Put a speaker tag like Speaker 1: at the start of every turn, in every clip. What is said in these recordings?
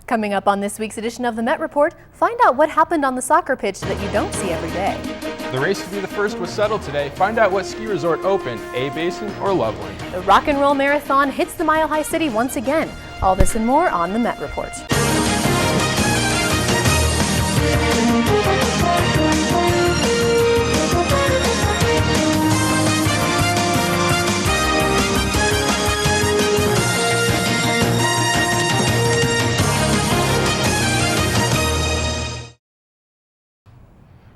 Speaker 1: Coming up on this week's edition of the Met Report, find out what happened on the soccer pitch that you don't see every day.
Speaker 2: The race to be the first was settled today. Find out what ski resort opened, A-Basin or Loveland.
Speaker 1: The Rock and Roll Marathon hits the Mile High City once again. All this and more on the Met Report.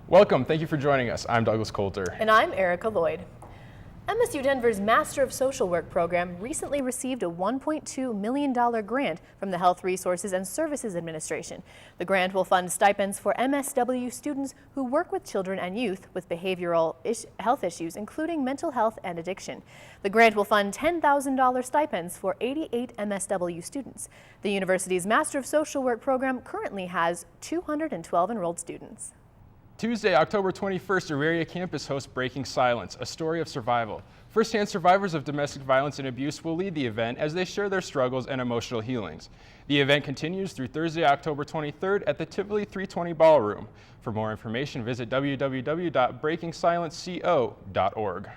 Speaker 2: Welcome, thank you for joining us. I'm Douglas Coulter.
Speaker 1: And I'm Erica Lloyd. MSU Denver's Master of Social Work program recently received a $1.2 million grant from the Health Resources and Services Administration. The grant will fund stipends for MSW students who work with children and youth with behavioral health issues, including mental health and addiction. The grant will fund $10,000 stipends for 88 MSW students. The university's Master of Social Work program currently has 212 enrolled students.
Speaker 2: Tuesday, October 21st, Auraria Campus hosts Breaking Silence, a story of survival. First-hand survivors of domestic violence and abuse will lead the event as they share their struggles and emotional healings. The event continues through Thursday, October 23rd at the Tivoli 320 Ballroom. For more information, visit www.breakingsilenceco.org.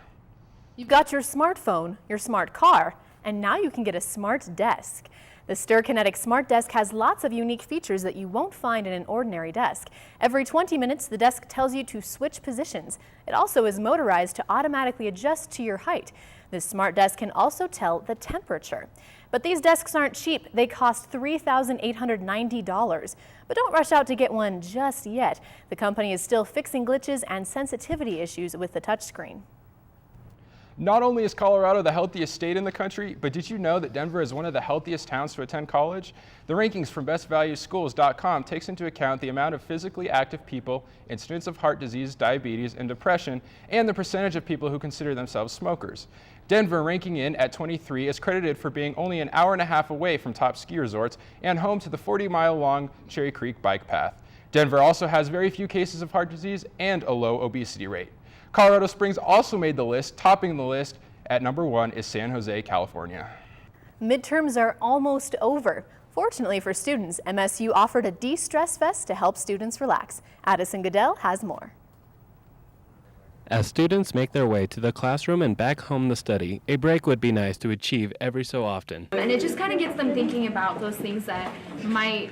Speaker 1: You've got your smartphone, your smart car, and now you can get a smart desk. The StirKinetic Smart Desk has lots of unique features that you won't find in an ordinary desk. Every 20 minutes, the desk tells you to switch positions. It also is motorized to automatically adjust to your height. This smart desk can also tell the temperature. But these desks aren't cheap. They cost $3,890. But don't rush out to get one just yet. The company is still fixing glitches and sensitivity issues with the touchscreen.
Speaker 2: Not only is Colorado the healthiest state in the country, but did you know that Denver is one of the healthiest towns to attend college? The rankings from bestvalueschools.com takes into account the amount of physically active people, incidence of heart disease, diabetes, and depression, and the percentage of people who consider themselves smokers. Denver, ranking in at 23, is credited for being only an hour and a half away from top ski resorts and home to the 40-mile-long Cherry Creek bike path. Denver also has very few cases of heart disease and a low obesity rate. Colorado Springs also made the list. Topping the list at number 1 is San Jose, California.
Speaker 1: Midterms are almost over. Fortunately for students, MSU offered a de-stress fest to help students relax. Addison Goodell has more.
Speaker 3: As students make their way to the classroom and back home to study, a break would be nice to achieve every so often.
Speaker 4: And it just kind of gets them thinking about those things that might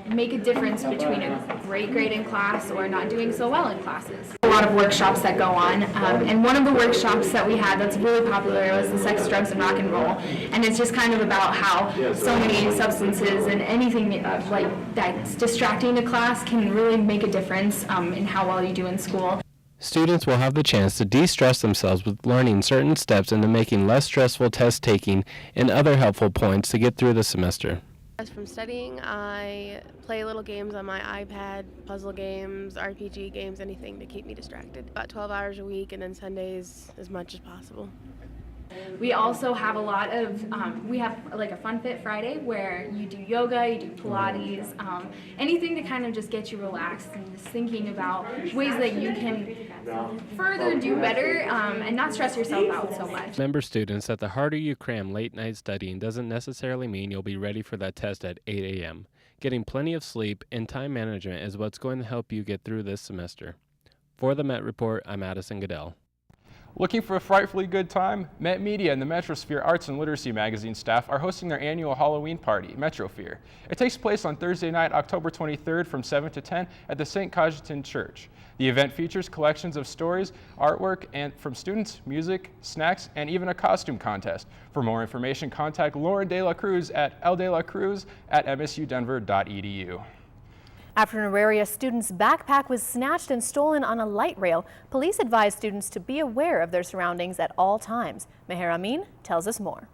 Speaker 4: make a difference between a great grade in class or not doing so well in classes. A lot of workshops that go on, and one of the workshops that we had that's really popular was the sex, drugs, and rock and roll. And it's just kind of about how so many substances and anything like that's distracting to class can really make a difference in how well you do in school.
Speaker 3: Students will have the chance to de-stress themselves with learning certain steps into making less stressful test taking and other helpful points to get through the semester.
Speaker 5: From studying, I play little games on my iPad, puzzle games, RPG games, anything to keep me distracted. About 12 hours a week, and then Sundays as much as possible.
Speaker 4: We also have a lot of, we have like a Fun Fit Friday where you do yoga, you do Pilates, anything to kind of just get you relaxed and just thinking about ways that you can further do better and not stress yourself out so much.
Speaker 3: Remember, students, that the harder you cram late night studying doesn't necessarily mean you'll be ready for that test at 8 a.m. Getting plenty of sleep and time management is what's going to help you get through this semester. For the Met Report, I'm Addison Goodell.
Speaker 2: Looking for a frightfully good time? MET-Media and the Metrosphere Arts and Literacy magazine staff are hosting their annual Halloween party, Metrosphere. It takes place on Thursday night, October 23rd from 7 to 10 at the St. Cajetan Church. The event features collections of stories, artwork, and from students, music, snacks, and even a costume contest. For more information, contact Lauren De La Cruz at ldelacruz@msudenver.edu.
Speaker 1: After an Auraria student's backpack was snatched and stolen on a light rail, police advise students to be aware of their surroundings at all times. Meher Amin tells us more.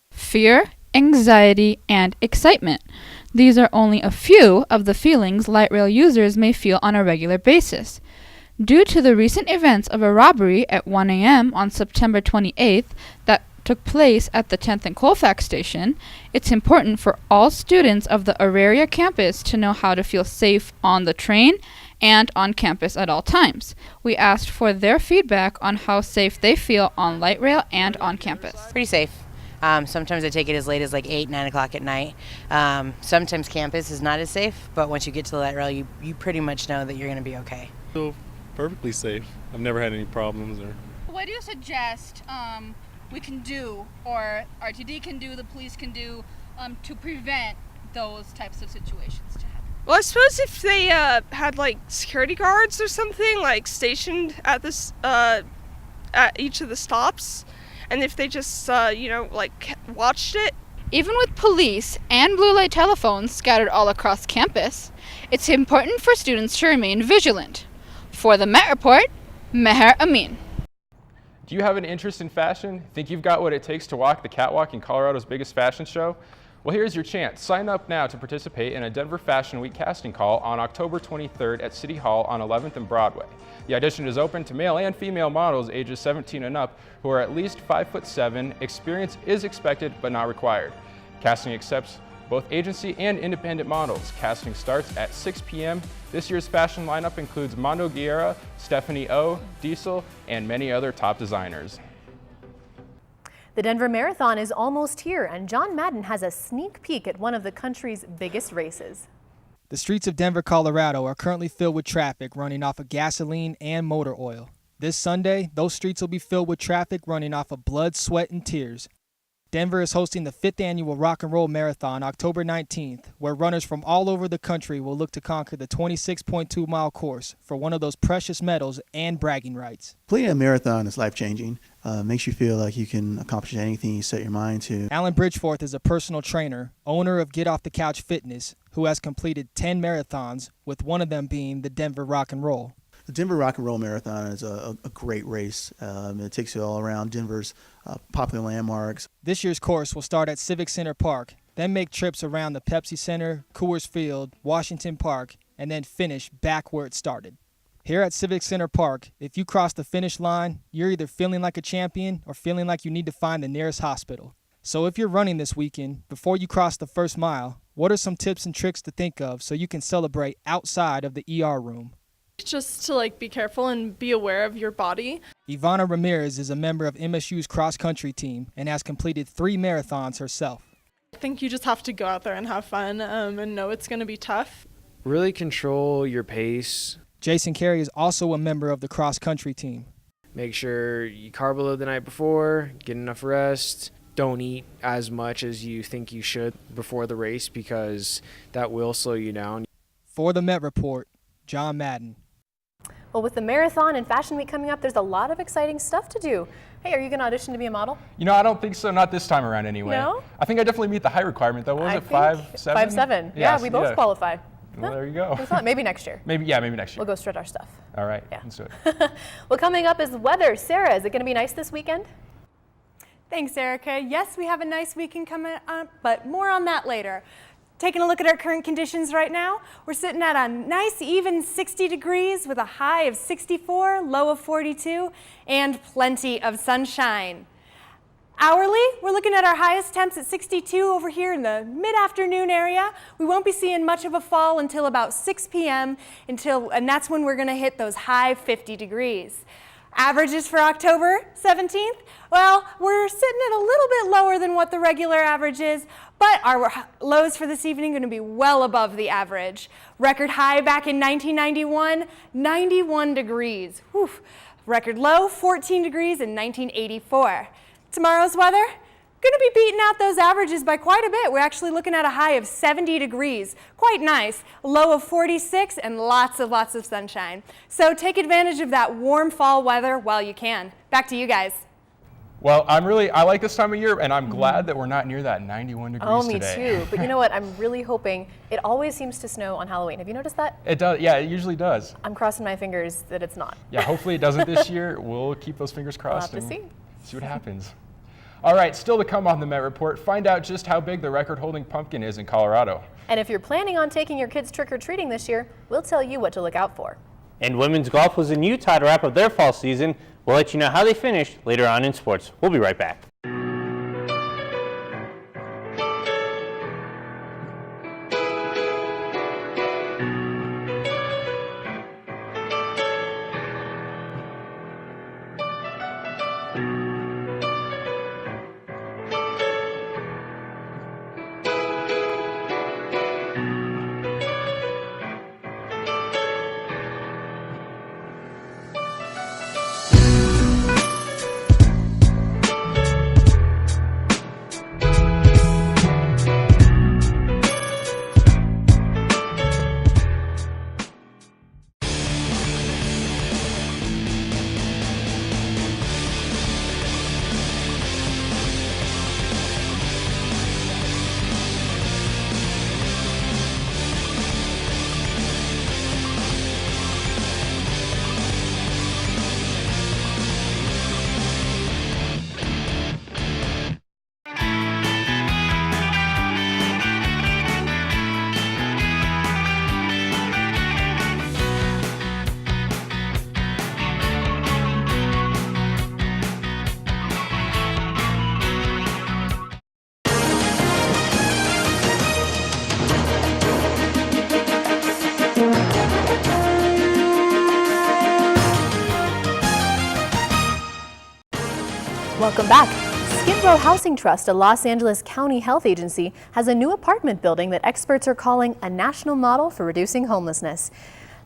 Speaker 6: Fear, anxiety, and excitement. These are only a few of the feelings light rail users may feel on a regular basis. Due to the recent events of a robbery at 1 a.m. on September 28th that took place at the 10th and Colfax station, it's important for all students of the Auraria Campus to know how to feel safe on the train and on campus at all times. We asked for their feedback on how safe they feel on light rail and on campus.
Speaker 7: Pretty safe. Sometimes I take it as late as like 8, 9 o'clock at night. Sometimes campus is not as safe, but once you get to the light rail, you pretty much know that you're going to be okay.
Speaker 8: Feel perfectly safe. I've never had any problems.
Speaker 9: What do you suggest we can do, or RTD can do, the police can do, to prevent those types of situations to happen?
Speaker 10: Well, I suppose if they had like security guards or something like stationed at this at each of the stops, and if they just like watched it.
Speaker 6: Even with police and blue light telephones scattered all across campus, it's important for students to remain vigilant. For the Met Report, Meher Amin.
Speaker 2: Do you have an interest in fashion? Think you've got what it takes to walk the catwalk in Colorado's biggest fashion show? Well, here's your chance. Sign up now to participate in a Denver Fashion Week casting call on October 23rd at City Hall on 11th and Broadway. The audition is open to male and female models ages 17 and up who are at least 5'7". Experience is expected but not required. Casting accepts both agency and independent models. Casting starts at 6 p.m. This year's fashion lineup includes Mondo Guerra, Stephanie O, Diesel, and many other top designers.
Speaker 1: The Denver Marathon is almost here, and John Madden has a sneak peek at one of the country's biggest races.
Speaker 11: The streets of Denver, Colorado are currently filled with traffic running off of gasoline and motor oil. This Sunday, those streets will be filled with traffic running off of blood, sweat, and tears. Denver is hosting the 5th annual Rock and Roll Marathon October 19th, where runners from all over the country will look to conquer the 26.2-mile course for one of those precious medals and bragging rights.
Speaker 12: Playing a marathon is life-changing. Makes you feel like you can accomplish anything you set your mind to.
Speaker 11: Alan Bridgeforth is a personal trainer, owner of Get Off the Couch Fitness, who has completed 10 marathons, with one of them being the Denver Rock and Roll.
Speaker 12: The Denver Rock and Roll Marathon is a great race. It takes you all around Denver's popular landmarks.
Speaker 11: This year's course will start at Civic Center Park, then make trips around the Pepsi Center, Coors Field, Washington Park, and then finish back where it started. Here at Civic Center Park, if you cross the finish line, you're either feeling like a champion or feeling like you need to find the nearest hospital. So if you're running this weekend, before you cross the first mile, what are some tips and tricks to think of so you can celebrate outside of the ER room?
Speaker 13: Just to be careful and be aware of your body.
Speaker 11: Ivana Ramirez is a member of MSU's cross-country team and has completed 3 marathons herself.
Speaker 13: I think you just have to go out there and have fun and know it's going to be tough.
Speaker 14: Really control your pace.
Speaker 11: Jason Carey is also a member of the cross-country team.
Speaker 14: Make sure you carb load the night before, get enough rest. Don't eat as much as you think you should before the race because that will slow you down.
Speaker 11: For the Met Report, John Madden.
Speaker 1: Well, with the marathon and Fashion Week coming up, there's a lot of exciting stuff to do. Hey, are you going to audition to be a model?
Speaker 2: You know, I don't think so. Not this time around, anyway.
Speaker 1: No?
Speaker 2: I think I definitely meet the height requirement, though. What was it, 5'7"?
Speaker 1: 5'7". Yeah, we both qualify.
Speaker 2: Well, there you go.
Speaker 1: Maybe next year.
Speaker 2: Maybe next year.
Speaker 1: We'll go strut our stuff.
Speaker 2: All right,
Speaker 1: yeah.
Speaker 2: Let's do it.
Speaker 1: Well, coming up is the weather. Sarah, is it going to be nice this weekend?
Speaker 15: Thanks, Erica. Yes, we have a nice weekend coming up, but more on that later. Taking a look at our current conditions right now, we're sitting at a nice even 60 degrees with a high of 64, low of 42, and plenty of sunshine. Hourly, we're looking at our highest temps at 62 over here in the mid-afternoon area. We won't be seeing much of a fall until about 6 p.m., and that's when we're going to hit those high 50 degrees. Averages for October 17th, well, we're sitting at a little bit lower than what the regular average is, but our lows for this evening are going to be well above the average. Record high back in 1991, 91 degrees. Whew. Record low, 14 degrees in 1984. Tomorrow's weather, going to be beating out those averages by quite a bit. We're actually looking at a high of 70 degrees. Quite nice. Low of 46 and lots of sunshine. So take advantage of that warm fall weather while you can. Back to you guys.
Speaker 2: Well, I like this time of year, and I'm glad that we're not near that 91 degrees today.
Speaker 1: Oh, me too. But you know what? I'm really hoping it always seems to snow on Halloween. Have you noticed that?
Speaker 2: It does. Yeah, it usually does.
Speaker 1: I'm crossing my fingers that it's not.
Speaker 2: Yeah, hopefully it doesn't this year. We'll keep those fingers crossed.
Speaker 1: We'll have to
Speaker 2: see what happens. All right, still to come on the Met Report, find out just how big the record-holding pumpkin is in Colorado.
Speaker 1: And if you're planning on taking your kids trick-or-treating this year, we'll tell you what to look out for.
Speaker 16: And women's golf was in Utah to wrap up their fall season. We'll let you know how they finished later on in sports. We'll be right back.
Speaker 1: Welcome back. Skid Row Housing Trust, a Los Angeles County health agency, has a new apartment building that experts are calling a national model for reducing homelessness.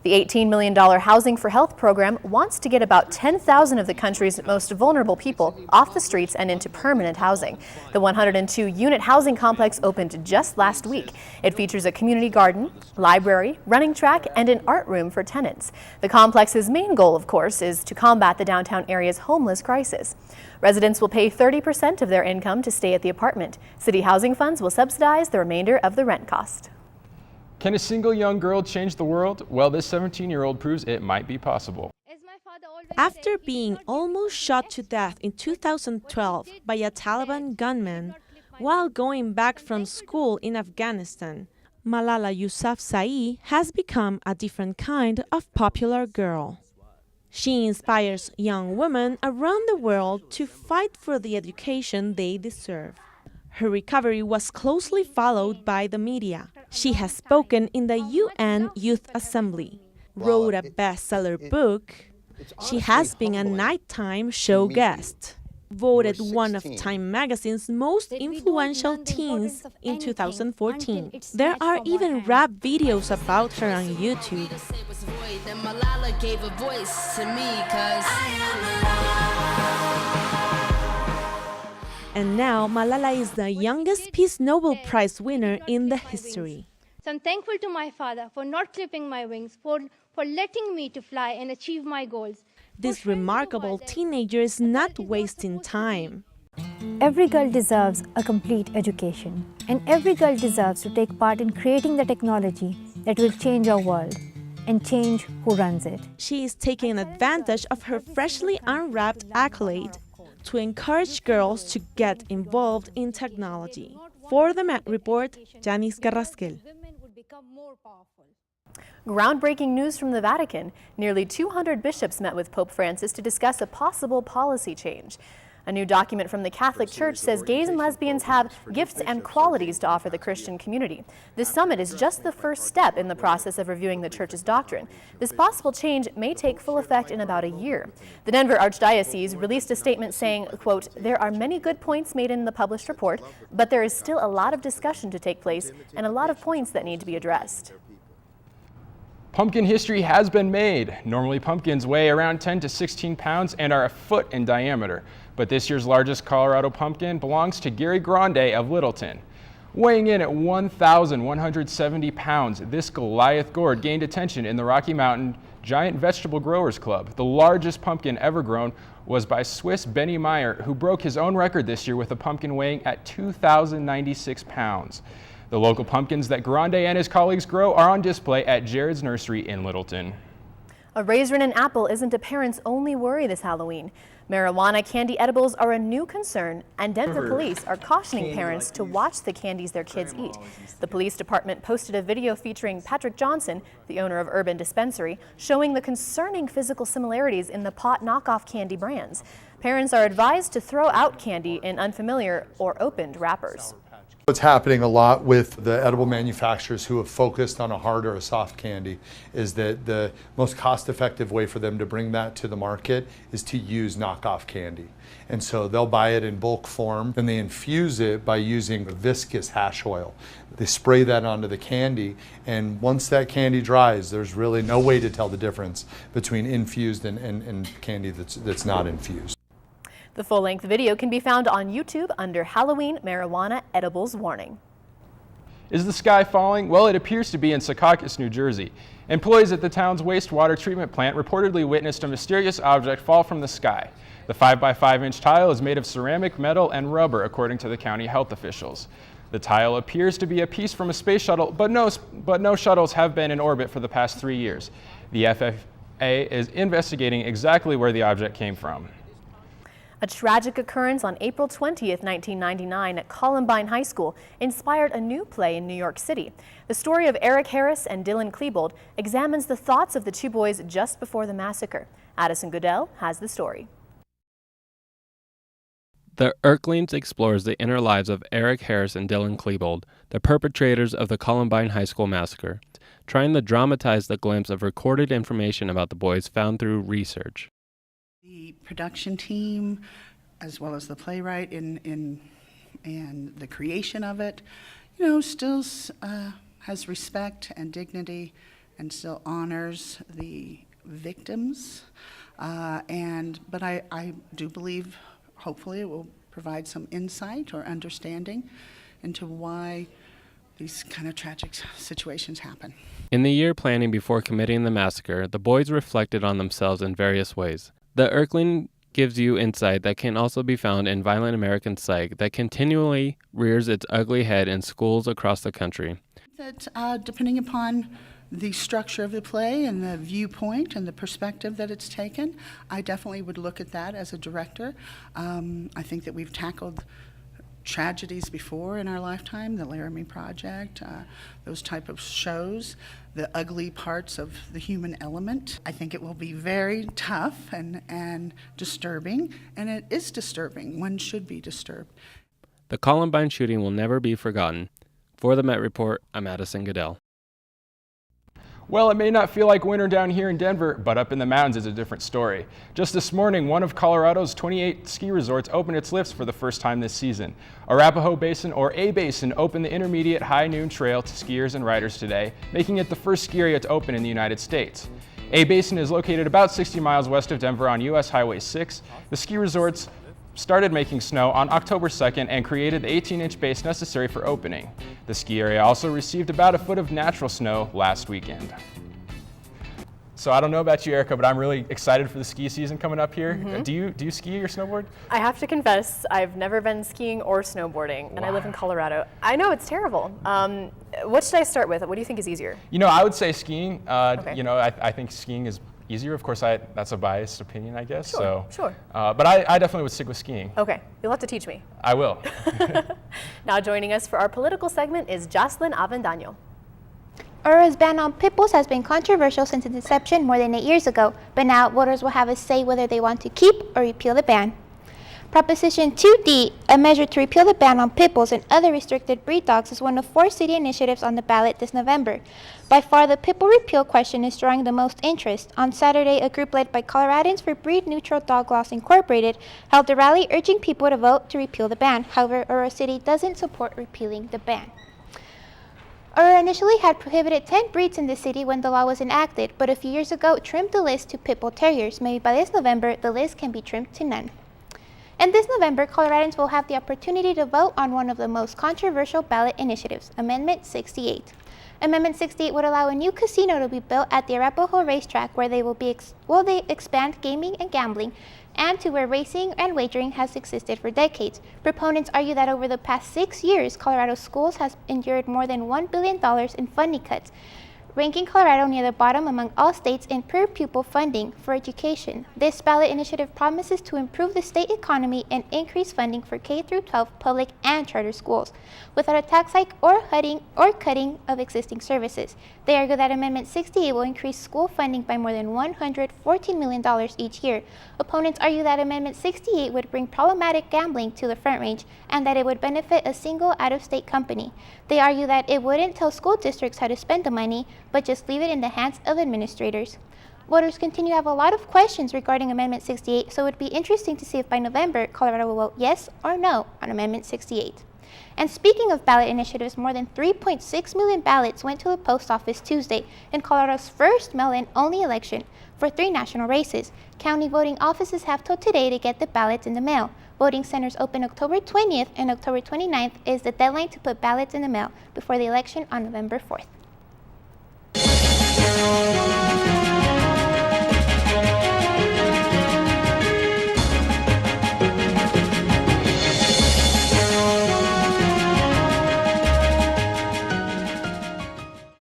Speaker 1: The $18 million Housing for Health program wants to get about 10,000 of the country's most vulnerable people off the streets and into permanent housing. The 102-unit housing complex opened just last week. It features a community garden, library, running track, and an art room for tenants. The complex's main goal, of course, is to combat the downtown area's homeless crisis. Residents will pay 30% of their income to stay at the apartment. City housing funds will subsidize the remainder of the rent cost.
Speaker 2: Can a single young girl change the world? Well, this 17-year-old proves it might be possible.
Speaker 17: After being almost shot to death in 2012 by a Taliban gunman while going back from school in Afghanistan, Malala Yousafzai has become a different kind of popular girl. She inspires young women around the world to fight for the education they deserve. Her recovery was closely followed by the media. She has spoken in the UN Youth Assembly, wrote a bestseller book. She has been a nighttime show guest, voted one of Time magazine's most influential teens in 2014. There are even rap videos about her on YouTube. And now Malala is the youngest Peace Nobel Prize winner in the history.
Speaker 18: So I'm thankful to my father for not clipping my wings, for letting me to fly and achieve my goals.
Speaker 17: This remarkable teenager is not wasting time.
Speaker 19: Every girl deserves a complete education, and every girl deserves to take part in creating the technology that will change our world and change who runs it.
Speaker 17: She is taking advantage of her freshly unwrapped accolade to encourage girls to get involved in technology. For the MET Report, Janice Carrasquel.
Speaker 1: Groundbreaking news from the Vatican. Nearly 200 bishops met with Pope Francis to discuss a possible policy change. A new document from the Catholic Church says gays and lesbians have gifts and qualities to offer the Christian community. This summit is just the first step in the process of reviewing the Church's doctrine. This possible change may take full effect in about a year. The Denver Archdiocese released a statement saying, quote, "There are many good points made in the published report, but there is still a lot of discussion to take place and a lot of points that need to be addressed."
Speaker 2: Pumpkin history has been made. Normally pumpkins weigh around 10 to 16 pounds and are a foot in diameter. But this year's largest Colorado pumpkin belongs to Gary Grande of Littleton. Weighing in at 1,170 pounds, this Goliath gourd gained attention in the Rocky Mountain Giant Vegetable Growers Club. The largest pumpkin ever grown was by Swiss Benny Meyer, who broke his own record this year with a pumpkin weighing at 2,096 pounds. The local pumpkins that Grande and his colleagues grow are on display at Jared's Nursery in Littleton.
Speaker 1: A raisin and apple isn't a parent's only worry this Halloween. Marijuana candy edibles are a new concern, and Denver police are cautioning parents to watch the candies their kids eat. The police department posted a video featuring Patrick Johnson, the owner of Urban Dispensary, showing the concerning physical similarities in the pot knockoff candy brands. Parents are advised to throw out candy in unfamiliar or opened wrappers.
Speaker 20: What's happening a lot with the edible manufacturers who have focused on a hard or a soft candy is that the most cost-effective way for them to bring that to the market is to use knockoff candy. And so they'll buy it in bulk form, and they infuse it by using viscous hash oil. They spray that onto the candy, and once that candy dries, there's really no way to tell the difference between infused and candy that's not infused.
Speaker 1: The full-length video can be found on YouTube under Halloween Marijuana Edibles Warning.
Speaker 2: Is the sky falling? Well, it appears to be in Secaucus, New Jersey. Employees at the town's wastewater treatment plant reportedly witnessed a mysterious object fall from the sky. The 5x5-inch tile is made of ceramic, metal, and rubber, according to the county health officials. The tile appears to be a piece from a space shuttle, but no shuttles have been in orbit for the past 3 years. The FAA is investigating exactly where the object came from.
Speaker 1: A tragic occurrence on April 20th, 1999 at Columbine High School inspired a new play in New York City. The story of Eric Harris and Dylan Klebold examines the thoughts of the two boys just before the massacre. Addison Goodell has the story.
Speaker 3: The Erklings explores the inner lives of Eric Harris and Dylan Klebold, the perpetrators of the Columbine High School massacre, trying to dramatize the glimpse of recorded information about the boys found through research.
Speaker 21: The production team as well as the playwright in the creation of it, still has respect and dignity and still honors the victims. But I do believe, hopefully, it will provide some insight or understanding into why these kind of tragic situations happen.
Speaker 3: In the year planning before committing the massacre, the boys reflected on themselves in various ways. The Erkling gives you insight that can also be found in Violent American Psych that continually rears its ugly head in schools across the country.
Speaker 21: That depending upon the structure of the play and the viewpoint and the perspective that it's taken, I definitely would look at that as a director. I think that we've tackled tragedies before in our lifetime, the Laramie Project, those type of shows, the ugly parts of the human element. I think it will be very tough and disturbing, and it is disturbing. One should be disturbed.
Speaker 3: The Columbine shooting will never be forgotten. For the Met Report, I'm Addison Goodell.
Speaker 2: Well, it may not feel like winter down here in Denver, but up in the mountains is a different story. Just this morning, one of Colorado's 28 ski resorts opened its lifts for the first time this season. Arapahoe Basin, or A-Basin, opened the intermediate high noon trail to skiers and riders today, making it the first ski area to open in the United States. A-Basin is located about 60 miles west of Denver on US Highway 6. The ski resorts started making snow on October 2nd and created the 18-inch base necessary for opening. The ski area also received about a foot of natural snow last weekend. So I don't know about you, Erica, but I'm really excited for the ski season coming up here.
Speaker 1: Mm-hmm.
Speaker 2: Do you ski or snowboard?
Speaker 1: I have to confess, I've never been skiing or snowboarding, and I live in Colorado. I know, it's terrible. What should I start with? What do you think is easier?
Speaker 2: I would say skiing.
Speaker 1: Okay.
Speaker 2: I think skiing is easier. Of course, that's a biased opinion, I guess.
Speaker 1: Sure.
Speaker 2: But I definitely would stick with skiing.
Speaker 1: Okay, you'll have to teach me.
Speaker 2: I will.
Speaker 1: Now joining us for our political segment is Jhocelyn Avendano.
Speaker 22: Aura's ban on pit bulls has been controversial since its inception more than 8 years ago, but now voters will have a say whether they want to keep or repeal the ban. Proposition 2D, a measure to repeal the ban on pit bulls and other restricted breed dogs, is one of 4 city initiatives on the ballot this November. By far, the pit bull repeal question is drawing the most interest. On Saturday, a group led by Coloradans for Breed Neutral Dog Laws Incorporated held a rally urging people to vote to repeal the ban. However, Aurora City doesn't support repealing the ban. Aurora initially had prohibited 10 breeds in the city when the law was enacted, but a few years ago trimmed the list to pit bull terriers. Maybe by this November, the list can be trimmed to none. And this November, Coloradans will have the opportunity to vote on one of the most controversial ballot initiatives, Amendment 68. Amendment 68 would allow a new casino to be built at the Arapahoe racetrack where they will expand gaming and gambling, and to where racing and wagering has existed for decades. Proponents argue that over the past 6 years, Colorado schools has endured more than $1 billion in funding cuts, ranking Colorado near the bottom among all states in per pupil funding for education. This ballot initiative promises to improve the state economy and increase funding for K-12 public and charter schools, without a tax hike or cutting of existing services. They argue that Amendment 68 will increase school funding by more than $114 million each year. Opponents argue that Amendment 68 would bring problematic gambling to the Front Range and that it would benefit a single out-of-state company. They argue that it wouldn't tell school districts how to spend the money, but just leave it in the hands of administrators. Voters continue to have a lot of questions regarding Amendment 68, so it would be interesting to see if by November, Colorado will vote yes or no on Amendment 68. And speaking of ballot initiatives, more than 3.6 million ballots went to the post office Tuesday in Colorado's first mail-in only election for 3 national races. County voting offices have till today to get the ballots in the mail. Voting centers open October 20th and October 29th is the deadline to put ballots in the mail before the election on November 4th.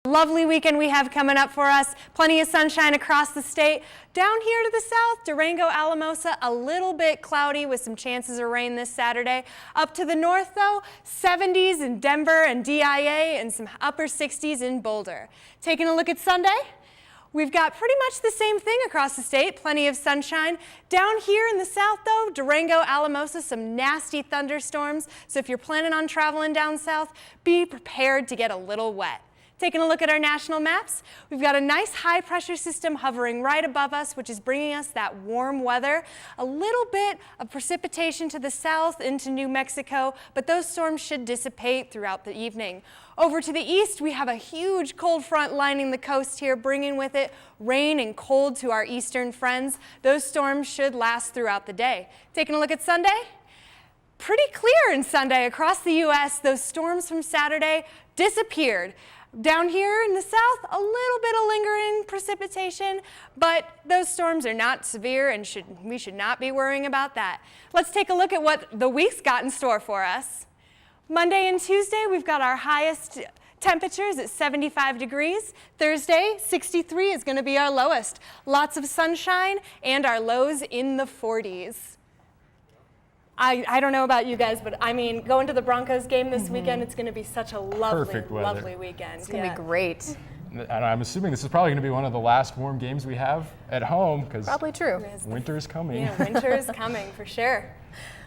Speaker 15: Lovely weekend we have coming up for us. Plenty of sunshine across the state. Down here to the south, Durango, Alamosa, a little bit cloudy with some chances of rain this Saturday. Up to the north, though, 70s in Denver and DIA and some upper 60s in Boulder. Taking a look at Sunday, we've got pretty much the same thing across the state. Plenty of sunshine. Down here in the south, though, Durango, Alamosa, some nasty thunderstorms. So if you're planning on traveling down south, be prepared to get a little wet. Taking a look at our national maps, we've got a nice high pressure system hovering right above us, which is bringing us that warm weather. A little bit of precipitation to the south into New Mexico, but those storms should dissipate throughout the evening. Over to the east, we have a huge cold front lining the coast here, bringing with it rain and cold to our eastern friends. Those storms should last throughout the day. Taking a look at Sunday. Pretty clear in Sunday across the U.S. Those storms from Saturday disappeared. Down here in the south, a little bit of lingering precipitation, but those storms are not severe and we should not be worrying about that. Let's take a look at what the week's got in store for us. Monday and Tuesday, we've got our highest temperatures at 75 degrees. Thursday, 63 is going to be our lowest. Lots of sunshine and our lows in the 40s. I don't know about you guys, but I mean, going to the Broncos game this weekend, it's going to be such a lovely, lovely weekend.
Speaker 1: It's going to be great.
Speaker 2: And I'm assuming this is probably going to be one of the last warm games we have at home because
Speaker 1: probably true.
Speaker 2: Winter is coming.
Speaker 15: Yeah, winter is coming for sure.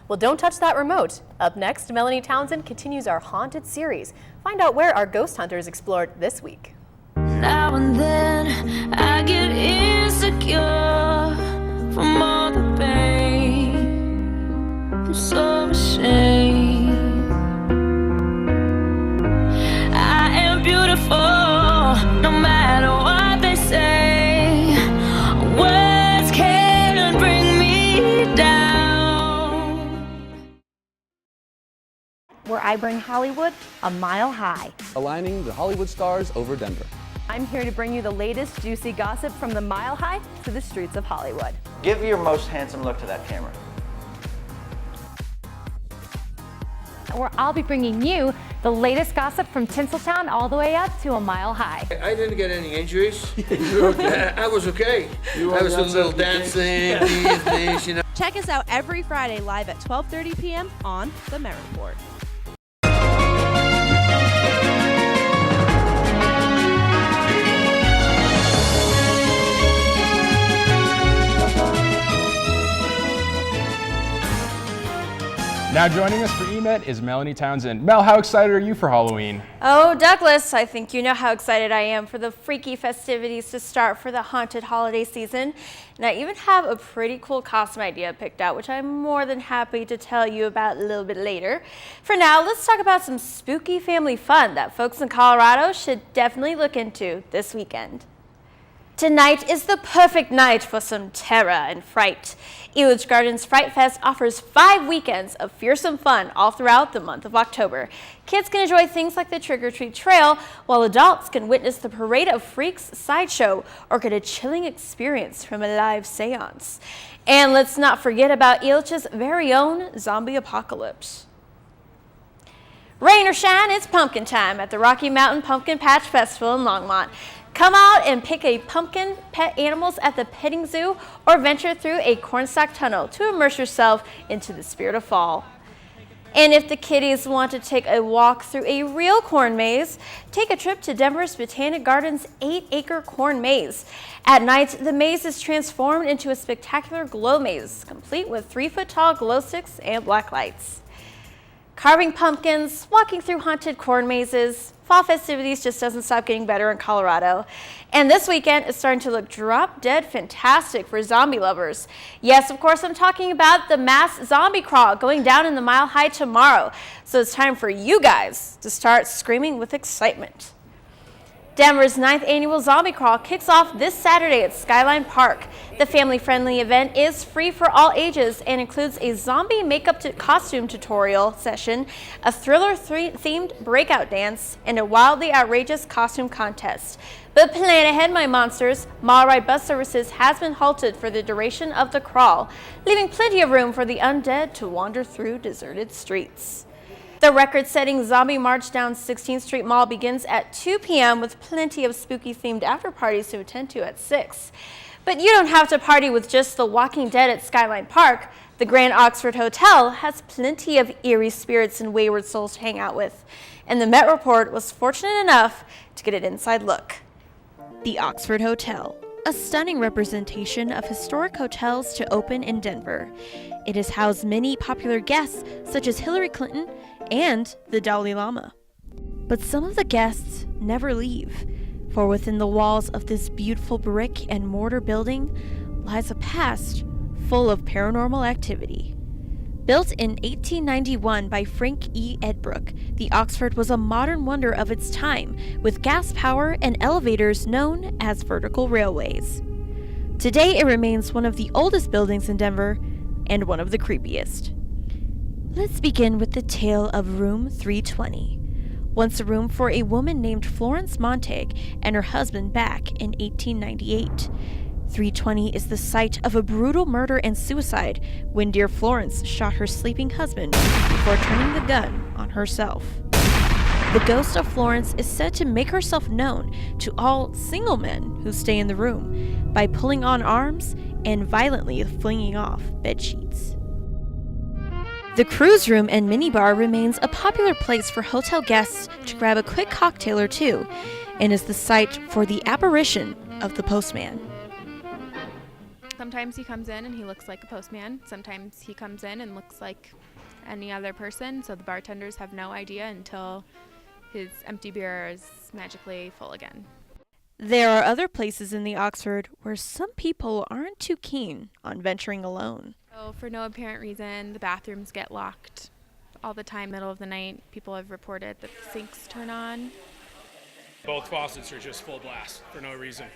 Speaker 1: Well, don't touch that remote. Up next, Melanie Townsend continues our haunted series. Find out where our ghost hunters explored this week.
Speaker 4: Now and then I get insecure from all the pain. I'm so ashamed. I am beautiful, no matter what they say. Words can't bring me down.
Speaker 5: Where I bring Hollywood a mile high.
Speaker 23: Aligning the Hollywood stars over Denver.
Speaker 5: I'm here to bring you the latest juicy gossip from the mile high to the streets of Hollywood.
Speaker 24: Give your most handsome look to that camera.
Speaker 5: Where I'll be bringing you the latest gossip from Tinseltown all the way up to a mile high.
Speaker 25: I didn't get any injuries. I was okay. I was doing a little dancing, these, you know.
Speaker 26: Check us out every Friday live at 12:30 p.m. on The Met Report.
Speaker 2: Now joining us for EMET is Melanie Townsend. Mel, how excited are you for Halloween?
Speaker 27: Oh, Douglas, I think you know how excited I am for the freaky festivities to start for the haunted holiday season. And I even have a pretty cool costume idea picked out, which I'm more than happy to tell you about a little bit later. For now, let's talk about some spooky family fun that folks in Colorado should definitely look into this weekend. Tonight is the perfect night for some terror and fright. Elitch Gardens Fright Fest offers 5 weekends of fearsome fun all throughout the month of October. Kids can enjoy things like the trick-or-treat trail, while adults can witness the Parade of Freaks sideshow or get a chilling experience from a live seance. And let's not forget about Elitch's very own zombie apocalypse. Rain or shine, it's pumpkin time at the Rocky Mountain Pumpkin Patch Festival in Longmont. Come out and pick a pumpkin, pet animals at the petting zoo, or venture through a cornstalk tunnel to immerse yourself into the spirit of fall. And if the kiddies want to take a walk through a real corn maze, take a trip to Denver's Botanic Gardens 8-acre corn maze. At night, the maze is transformed into a spectacular glow maze, complete with 3-foot-tall glow sticks and black lights. Carving pumpkins, walking through haunted corn mazes, fall festivities just doesn't stop getting better in Colorado. And this weekend is starting to look drop-dead fantastic for zombie lovers. Yes, of course, I'm talking about the mass zombie crawl going down in the Mile High tomorrow. So it's time for you guys to start screaming with excitement. Denver's 9th annual zombie crawl kicks off this Saturday at Skyline Park. The family-friendly event is free for all ages and includes a zombie makeup costume tutorial session, a thriller-themed breakout dance, and a wildly outrageous costume contest. But plan ahead, my monsters. Mile Ride Bus Services has been halted for the duration of the crawl, leaving plenty of room for the undead to wander through deserted streets. The record-setting Zombie March down 16th Street Mall begins at 2 p.m. with plenty of spooky-themed after-parties to attend to at 6. But you don't have to party with just the Walking Dead at Skyline Park. The Grand Oxford Hotel has plenty of eerie spirits and wayward souls to hang out with. And the Met Report was fortunate enough to get an inside look. The Oxford Hotel, a stunning representation of historic hotels to open in Denver. It has housed many popular guests such as Hillary Clinton and the Dalai Lama.
Speaker 17: But some of the guests never leave, for within the walls of this beautiful brick and mortar building lies a past full of paranormal activity. Built in 1891 by Frank E. Edbrook, the Oxford was a modern wonder of its time, with gas power and elevators known as vertical railways. Today it remains one of the oldest buildings in Denver and one of the creepiest. Let's begin with the tale of Room 320. Once a room for a woman named Florence Montague and her husband back in 1898. 320 is the site of a brutal murder and suicide when dear Florence shot her sleeping husband before turning the gun on herself. The ghost of Florence is said to make herself known to all single men who stay in the room by pulling on arms and violently flinging off bedsheets. The cruise room and minibar remains a popular place for hotel guests to grab a quick cocktail or two and is the site for the apparition of the postman.
Speaker 6: Sometimes he comes in and he looks like a postman. Sometimes he comes in and looks like any other person, so the bartenders have no idea until his empty beer is magically full again.
Speaker 17: There are other places in the Oxford where some people aren't too keen on venturing alone.
Speaker 6: So for no apparent reason, the bathrooms get locked all the time, middle of the night. People have reported that the sinks turn on.
Speaker 7: Both faucets are just full blast for no reason.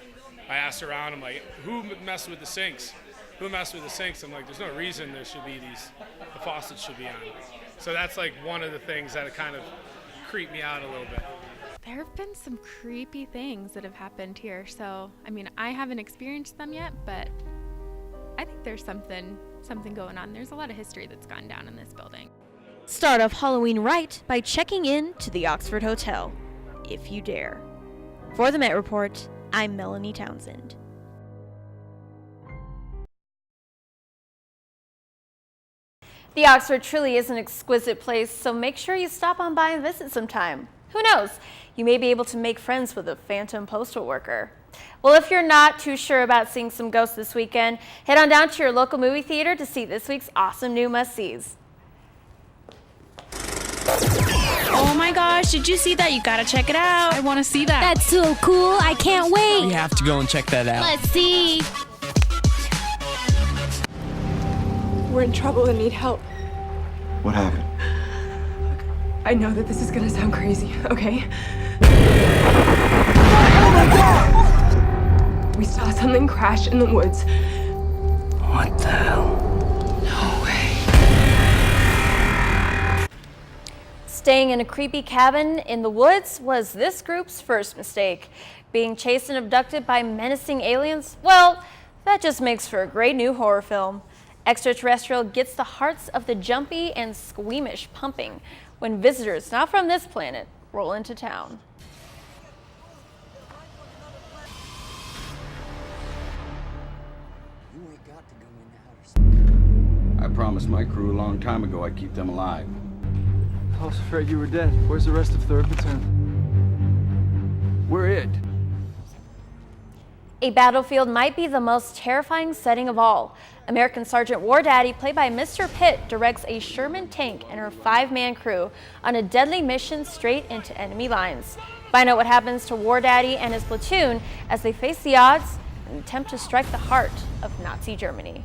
Speaker 7: I asked around, I'm like, who messed with the sinks? Who messed with the sinks? I'm like, there's no reason there should be the faucets should be on. So that's like one of the things that kind of creeped me out a little bit.
Speaker 6: There have been some creepy things that have happened here. So, I mean, I haven't experienced them yet, but I think there's something going on. There's a lot of history that's gone down in this building.
Speaker 17: Start off Halloween right by checking in to the Oxford Hotel, if you dare. For the Met Report, I'm Melanie Townsend.
Speaker 27: The Oxford truly is an exquisite place, so make sure you stop on by and visit sometime. Who knows? You may be able to make friends with a phantom postal worker. Well, if you're not too sure about seeing some ghosts this weekend, head on down to your local movie theater to see this week's awesome new must-sees.
Speaker 26: Oh my gosh, did you see that? You gotta check it out. I wanna see that.
Speaker 19: That's so cool. I can't wait.
Speaker 8: We have to go and check that out.
Speaker 19: Let's see.
Speaker 9: We're in trouble and need help.
Speaker 10: What happened?
Speaker 9: I know that this is gonna sound crazy, okay? We saw something crash in the woods.
Speaker 10: What the hell?
Speaker 9: No way.
Speaker 27: Staying in a creepy cabin in the woods was this group's first mistake. Being chased and abducted by menacing aliens? Well, that just makes for a great new horror film. Extraterrestrial gets the hearts of the jumpy and squeamish pumping when visitors not from this planet roll into town.
Speaker 10: I promised my crew a long time ago I'd keep them alive.
Speaker 12: I was afraid you were dead. Where's the rest of 3rd Platoon? We're it.
Speaker 27: A battlefield might be the most terrifying setting of all. American Sergeant War Daddy, played by Mr. Pitt, directs a Sherman tank and her 5-man crew on a deadly mission straight into enemy lines. Find out what happens to War Daddy and his platoon as they face the odds and attempt to strike the heart of Nazi Germany.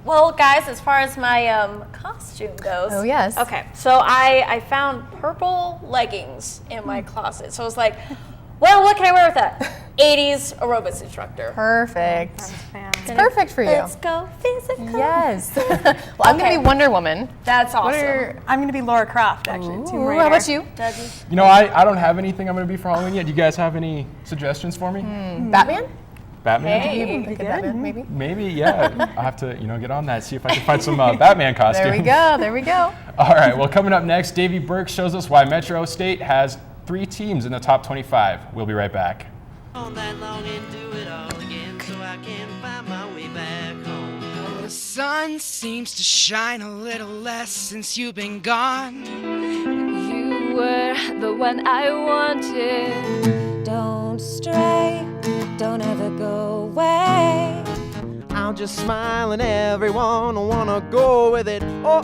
Speaker 27: Well, guys, as far as my costume goes.
Speaker 1: Oh, yes.
Speaker 27: Okay, so I found purple leggings in my closet. So I was like, well, what can I wear with that? 80s aerobics instructor.
Speaker 1: Perfect. It's perfect for you.
Speaker 27: Let's go physical.
Speaker 1: Yes. Well, I'm going to be Wonder Woman.
Speaker 27: That's awesome.
Speaker 15: I'm going to be Laura Croft, actually. Tomb Raider.
Speaker 1: How about you?
Speaker 2: You know, I don't have anything I'm going to be for Halloween yet. Do you guys have any suggestions for me?
Speaker 1: Batman?
Speaker 2: Batman?
Speaker 1: Hey, Batman, maybe?
Speaker 2: Maybe, yeah. I'll have to, get on that, see if I can find some Batman costumes.
Speaker 1: There we go.
Speaker 2: All right, well, coming up next, Davy Burke shows us why Metro State has 3 teams in the top 25. We'll be right back.
Speaker 13: All night long and do it all again so I can find my way back home.
Speaker 28: The sun seems to shine a little less since you've been gone.
Speaker 4: You were the one I wanted. Don't stray, don't ever go away.
Speaker 13: I'll just smile and everyone will wanna go with it. Oh.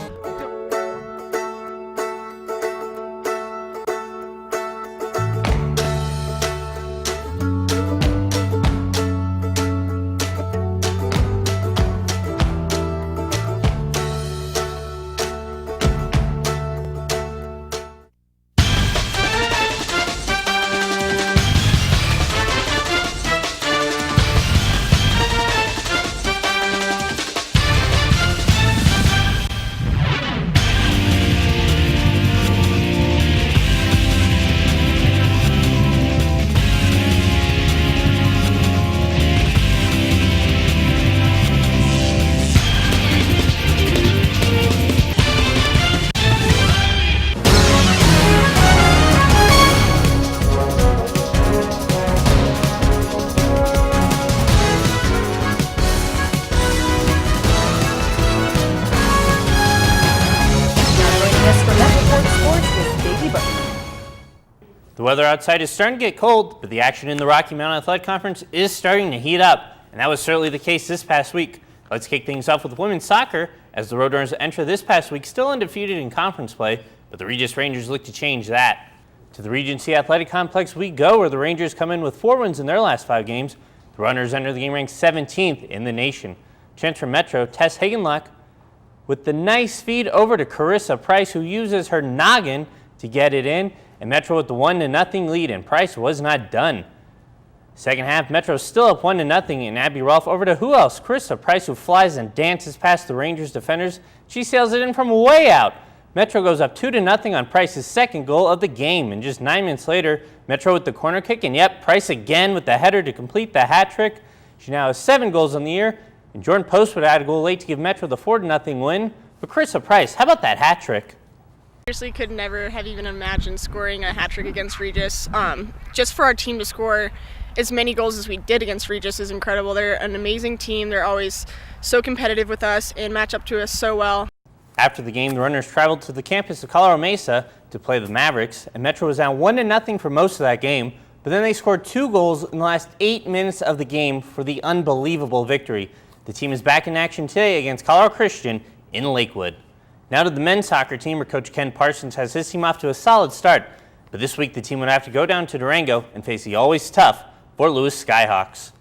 Speaker 3: The weather outside is starting to get cold, but the action in the Rocky Mountain Athletic Conference is starting to heat up, and that was certainly the case this past week. Let's kick things off with women's soccer as the Roadrunners enter this past week still undefeated in conference play, but the Regis Rangers look to change that. To the Regency Athletic Complex we go, where the Rangers come in with 4 wins in their last 5 games. The Runners enter the game ranked 17th in the nation. Chance from Metro, Tess Hagenlock with the nice feed over to Carissa Price, who uses her noggin to get it in, and Metro with the 1-0 lead, and Price was not done. Second half, Metro still up 1-0, and Abby Rolfe over to who else? Carissa Price, who flies and dances past the Rangers defenders. She sails it in from way out. Metro goes up 2-0 on Price's second goal of the game, and just 9 minutes later, Metro with the corner kick, and yep, Price again with the header to complete the hat trick. She now has 7 goals on the year, and Jordan Post would add a goal late to give Metro the 4-0 win. But Carissa Price, how about that hat trick?
Speaker 8: Seriously, could never have even imagined scoring a hat trick against Regis. Just for our team to score as many goals as we did against Regis is incredible. They're an amazing team. They're always so competitive with us and match up to us so well.
Speaker 3: After the game, the Runners traveled to the campus of Colorado Mesa to play the Mavericks, and Metro was down 1-0 for most of that game, but then they scored 2 goals in the last 8 minutes of the game for the unbelievable victory. The team is back in action today against Colorado Christian in Lakewood. Now to the men's soccer team, where Coach Ken Parsons has his team off to a solid start, but this week the team would have to go down to Durango and face the always tough Fort Lewis Skyhawks.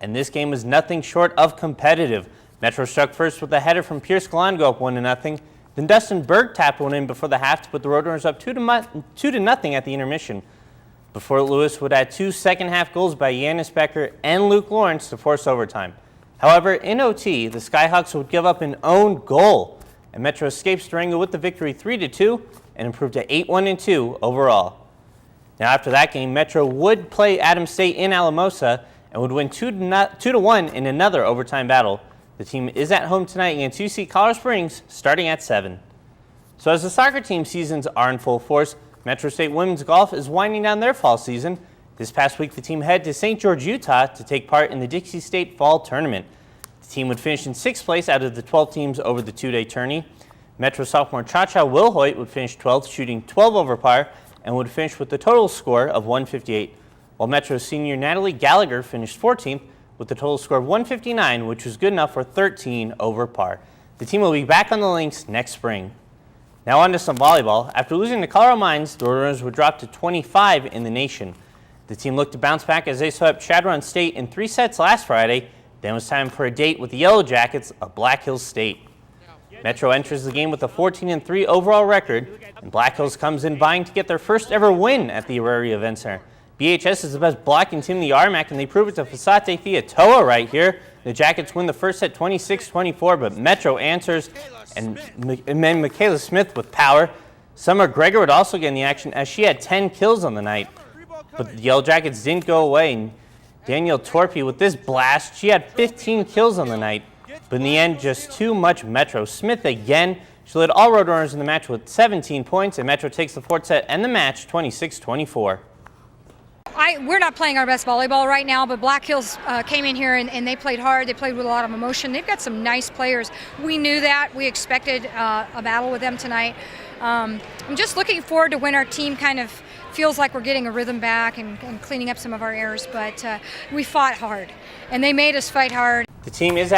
Speaker 3: And this game was nothing short of competitive. Metro struck first with a header from Pierce Galan go up 1-0. Then Dustin Berg tapped one in before the half to put the Roadrunners up 2-0 at the intermission. But Fort Lewis would add 2 second-half goals by Yanis Becker and Luke Lawrence to force overtime. However, in OT, the Skyhawks would give up an own goal, and Metro escapes Durango with the victory 3-2 and improved to 8-1-2 overall. Now after that game, Metro would play Adams State in Alamosa and would win 2-1 in another overtime battle. The team is at home tonight against UC Colorado Springs, starting at 7. So as the soccer team seasons are in full force, Metro State Women's Golf is winding down their fall season. This past week, the team headed to St. George, Utah to take part in the Dixie State Fall Tournament. The team would finish in 6th place out of the 12 teams over the 2-day tourney. Metro sophomore Cha-Cha Wilhoit would finish 12th, shooting 12 over par, and would finish with the total score of 158, while Metro senior Natalie Gallagher finished 14th with the total score of 159, which was good enough for 13 over par. The team will be back on the links next spring. Now on to some volleyball. After losing to Colorado Mines, the Roadrunners would drop to 25 in the nation. The team looked to bounce back as they swept Chadron State in 3 sets last Friday. Then it was time for a date with the Yellow Jackets of Black Hills State. Metro enters the game with a 14-3 overall record, and Black Hills comes in vying to get their first ever win at the Auraria Event Center. BHS is the best blocking team in the RMAC, and they prove it to Fasate Fiatoa right here. The Jackets win the first set 26-24, but Metro answers, and then Michaela Smith with power. Summer Gregor would also get in the action as she had 10 kills on the night. But the Yellow Jackets didn't go away, and Danielle Torpy with this blast, she had 15 kills on the night. But in the end, just too much Metro. Smith again, she led all Roadrunners in the match with 17 points, and Metro takes the 4th set and the match 26-24.
Speaker 11: We're not playing our best volleyball right now, but Black Hills came in here and they played hard. They played with a lot of emotion. They've got some nice players. We knew that. We expected a battle with them tonight. I'm just looking forward to when our team kind of feels like we're getting a rhythm back and cleaning up some of our errors, but we fought hard, and they made us fight hard.
Speaker 3: The team is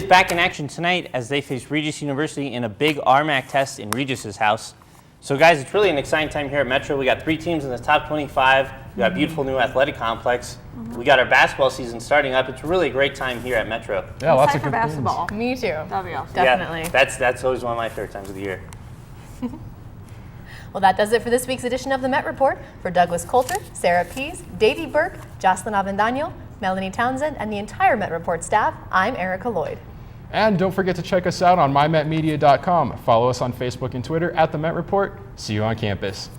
Speaker 3: back in action tonight as they face Regis University in a big RMAC test in Regis's house. So guys, it's really an exciting time here at Metro. We got 3 teams in the top 25. We got a beautiful new athletic complex. We got our basketball season starting up. It's really a great time here at Metro.
Speaker 1: Yeah, lots of good basketball. Me too. That'll be awesome. Definitely.
Speaker 3: Yeah, that's always one of my favorite times of the year.
Speaker 1: Well, that does it for this week's edition of the Met Report. For Douglas Coulter, Sara Pease, Davy Burke, Jhocelyn Avendano, Melanie Townsend, and the entire Met Report staff, I'm Erica Lloyd.
Speaker 2: And don't forget to check us out on mymetmedia.com. Follow us on Facebook and Twitter at The Met Report. See you on campus.